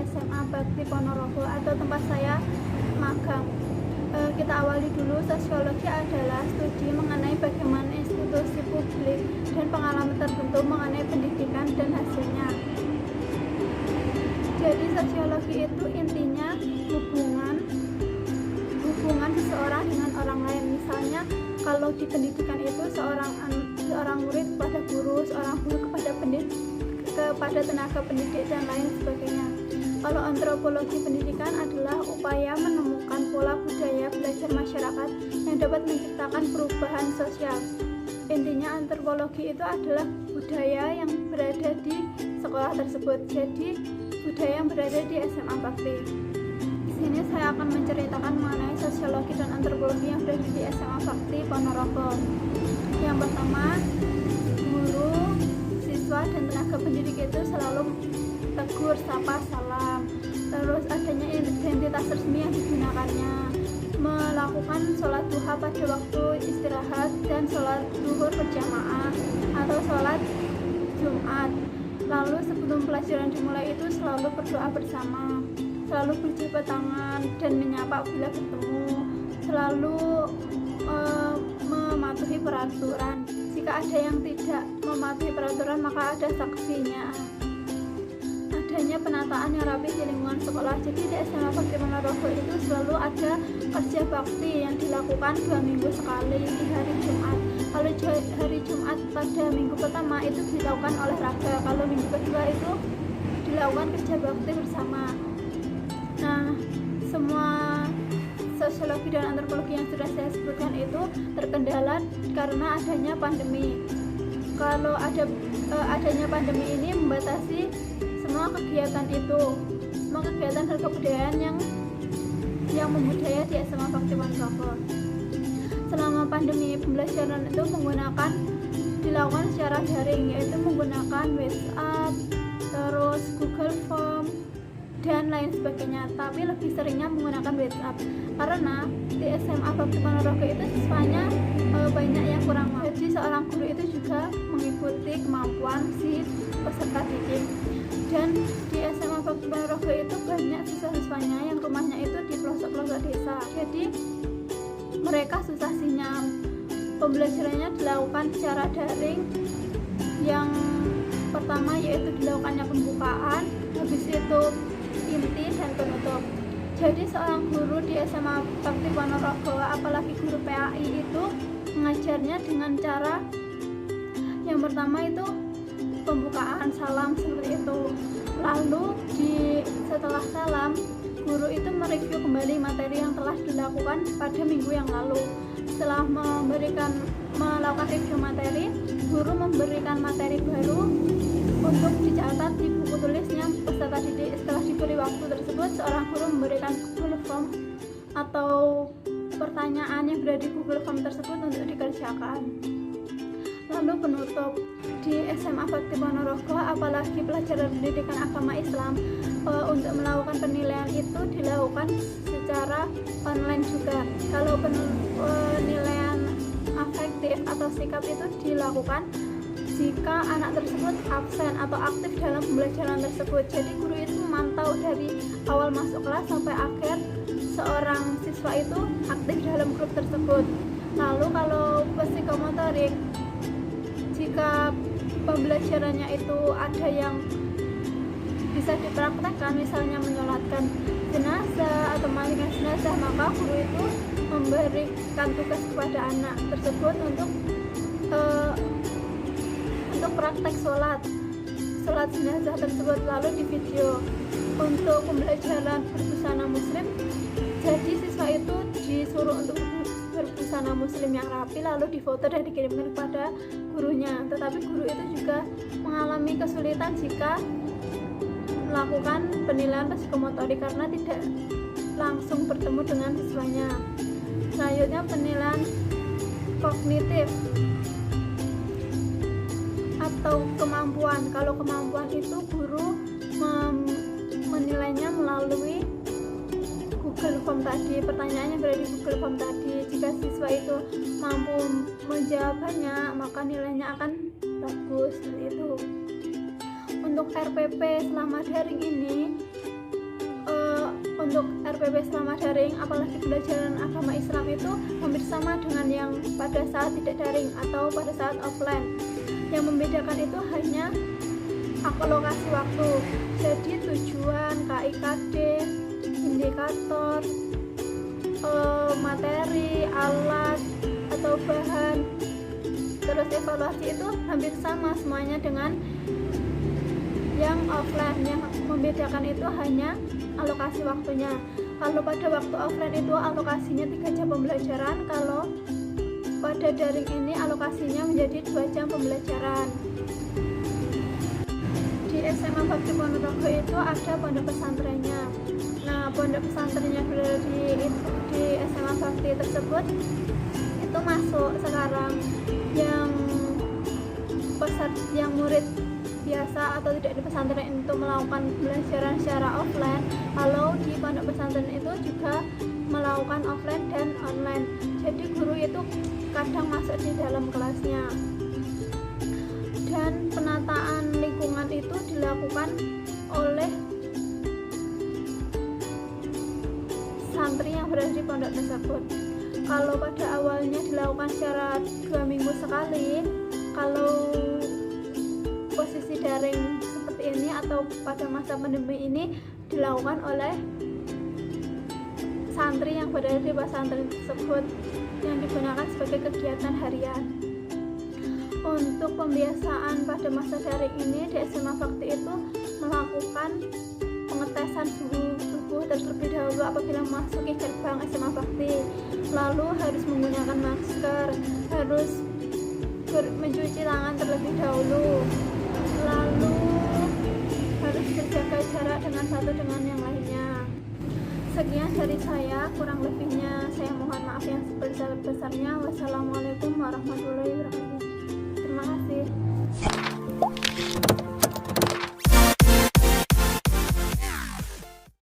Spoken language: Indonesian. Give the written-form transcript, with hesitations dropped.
SMA Bakti Ponorogo atau tempat saya magang. Kita awali dulu. Sosiologi adalah studi mengenai bagaimana institusi publik dan pengalaman tertentu mengenai pendidikan dan hasilnya. Jadi sosiologi itu intinya hubungan seseorang dengan orang lain. Misalnya kalau di pendidikan itu seorang murid kepada guru, seorang guru kepada tenaga pendidik dan lain sebagainya. Kalau antropologi pendidikan adalah upaya menemukan pola budaya belajar masyarakat yang dapat menciptakan perubahan sosial. Intinya antropologi itu adalah budaya yang berada di sekolah tersebut. Jadi budaya yang berada di SMA Bakti. Di sini saya akan menceritakan mengenai sosiologi dan antropologi yang berada di SMA Bakti Ponorogo. Yang pertama, guru, siswa dan tenaga pendidik itu selalu tegur, sapa, salam. Terus adanya identitas resmi yang digunakannya, melakukan sholat duha pada waktu istirahat dan sholat zuhur berjamaah atau sholat Jumat. Lalu sebelum pelajaran dimulai itu selalu berdoa bersama, selalu berjabat tangan dan menyapa bila bertemu, selalu mematuhi peraturan. Jika ada yang tidak mematuhi peraturan maka ada sanksinya. Adanya penataan yang rapi di lingkungan sekolah. Jadi di SMA Bakti Ponorogo itu selalu ada kerja bakti yang dilakukan 2 minggu sekali di hari Jumat. Kalau hari Jumat pada minggu pertama itu dilakukan olahraga, kalau minggu kedua itu dilakukan kerja bakti bersama. Nah, semua sosiologi dan antropologi yang sudah saya sebutkan itu terkendala karena adanya pandemi. Kalau adanya pandemi ini membatasi semua kegiatan dan kebudayaan yang membudaya di SMA Bakti Ponorogo. Selama pandemi, pembelajaran itu dilakukan secara daring, yaitu menggunakan WhatsApp, terus Google Form dan lain sebagainya. Tapi lebih seringnya menggunakan WhatsApp karena di SMA Bakti Ponorogo itu siswanya banyak yang kurang mampu. Jadi seorang guru itu juga mengikuti kemampuan si peserta didik. Dan di SMA Bakti Ponorogo itu banyak siswa-siswanya yang rumahnya itu di pelosok-pelosok desa. Jadi mereka susah sinyal. Pembelajarannya dilakukan secara daring. Yang pertama yaitu dilakukannya pembukaan, habis itu inti dan penutup. Jadi seorang guru di SMA Bakti Ponorogo, apalagi guru PAI itu mengajarnya dengan cara yang pertama itu pembukaan, salam seperti itu. Lalu setelah salam, guru itu mereview kembali materi yang telah dilakukan pada minggu yang lalu. Setelah melakukan review materi, guru memberikan materi baru untuk dicatat di buku tulisnya peserta didik. Setelah diberi waktu tersebut, seorang guru memberikan Google Form atau pertanyaan yang berada di Google Form tersebut untuk dikerjakan. Lalu penutup. Di SMA Bakti Ponorogo, apalagi pelajaran pendidikan agama Islam, untuk melakukan penilaian itu dilakukan secara online juga. Kalau penilaian afektif atau sikap itu dilakukan jika anak tersebut absen atau aktif dalam pembelajaran tersebut. Jadi guru itu memantau dari awal masuk kelas sampai akhir seorang siswa itu aktif dalam grup tersebut. Lalu kalau psikomotorik, jika pembelajarannya itu ada yang bisa dipraktekkan, misalnya menyolatkan jenazah atau memandikan jenazah, maka guru itu memberikan tugas kepada anak tersebut untuk praktek sholat jenazah tersebut, lalu di video. Untuk pembelajaran berbusana muslim, jadi siswa itu disuruh untuk berbusana muslim yang rapi, lalu difoto dan dikirimkan kepada gurunya. Tetapi guru itu juga mengalami kesulitan jika melakukan penilaian psikomotorik karena tidak langsung bertemu dengan siswanya. Selanjutnya penilaian kognitif atau kemampuan. Kalau kemampuan itu guru menilainya melalui Google Form tadi, pertanyaannya berada di Google Form tadi. Jika siswa itu mampu menjawabnya, maka nilainya akan bagus, seperti itu. Untuk RPP selama daring ini, SPP selama daring, apalagi pembelajaran agama Islam itu hampir sama dengan yang pada saat tidak daring atau pada saat offline. Yang membedakan itu hanya alokasi waktu. Jadi tujuan, KIKD, indikator, materi, alat atau bahan, terus evaluasi itu hampir sama semuanya dengan yang offline. Yang membedakan itu hanya alokasi waktunya. Kalau pada waktu offline itu alokasinya 3 jam pembelajaran, kalau pada daring ini alokasinya menjadi 2 jam pembelajaran. Di SMA Bakti Ponorogo itu ada pondok pesantrennya. Nah, pondok pesantrennya berada di SMA Bakti tersebut itu masuk sekarang yang murid biasa atau tidak di pesantren itu melakukan pembelajaran secara offline. Kalau di pondok pesantren itu juga melakukan offline dan online. Jadi guru itu kadang masuk di dalam kelasnya. Dan penataan lingkungan itu dilakukan oleh santri yang berada di pondok tersebut. Kalau pada awalnya dilakukan secara 2 minggu sekali, kalau posisi daring seperti ini atau pada masa pandemi ini dilakukan oleh santri yang berada di pesantren tersebut yang digunakan sebagai kegiatan harian. Untuk pembiasaan pada masa daring ini di SMA Bakti itu melakukan pengetesan suhu tubuh terlebih dahulu apabila memasuki gerbang SMA Bakti, lalu harus menggunakan masker, harus mencuci tangan terlebih dahulu, lalu harus berjaga jarak dengan satu dengan yang lainnya. Sekian dari saya, kurang lebihnya saya mohon maaf yang sebesar-besarnya. Wassalamualaikum warahmatullahi wabarakatuh. Terima kasih.